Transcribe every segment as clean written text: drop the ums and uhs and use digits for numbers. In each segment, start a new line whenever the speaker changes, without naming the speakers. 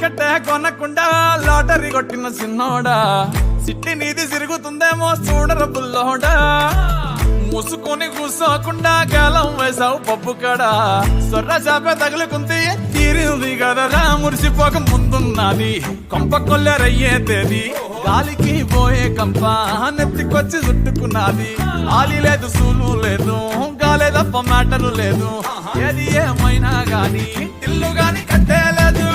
ticket కొనకుండా lottery కొట్టిన సిన్నోడా సిట్టి నీది తిరుగుతుందేమో చూడర బుల్లోడా ముసుకొని కూసోకుండా గాలం వేసావు పప్పు కడ సొర్ర చాప తగులుకుంది తీరింది కదరా మురిసిపోక ముందున్నది కొంప కొల్లెరయ్యే తేది గాలికి పోయే కంప నెత్తికొచ్చి చుట్టుకున్నది ఆలి లేదు సూలు లేదు గాలే తప్ప మ్యాటరు లేదు ఏది ఏమైనా గాని ఇల్లు గాని కట్టేలేదు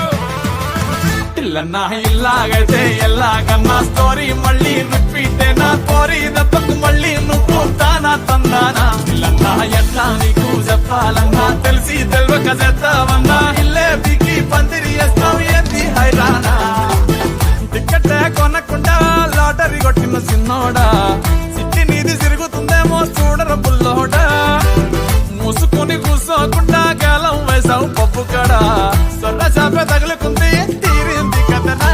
ఇల్లన్నా ఇల్లాగైతే ఎల్లాగన్నా స్టోరీ మళ్ళీ రిపీటే నా కోరి దెబ్బకు మళ్ళీ నువ్వు తానా తందానా ఇల్లన్నా ఎట్లా నీకు చెప్పాలన్నా తెలిసి తెలియక చేస్తావన్నా ఇల్లే బిగి పందిరి వేస్తావు ఏంది హైరానా టికెట్ కొనకుండా లాటరీ కొట్టిన సిన్నోడా సిట్టి నీది తిరుగుతుందేమో చూడర బుల్లోడా మూసుకొని కూసోకుండా గాలం వేసావు పప్పు కడ సొర్ర చాప తగులుకుంది తీరింది కథనా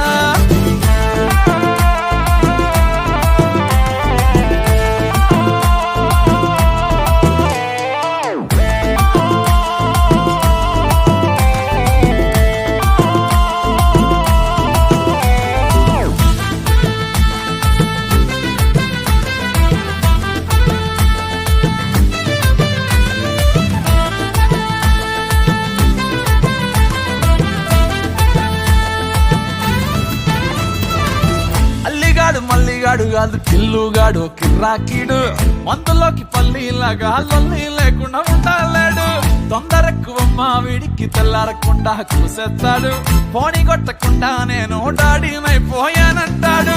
మల్లిగాడు కాదు కిల్లుగాడు కిర్రాకీడు మందులోకి పల్లీలాగా లొల్లి లేకుండా ఉండలేడు తొందరెక్కువమ్మా వీడికి తెల్లారకుండా కూసేస్తాడు పోనీ కొట్టకుండా నేను డాడీనైపోయానంటాడు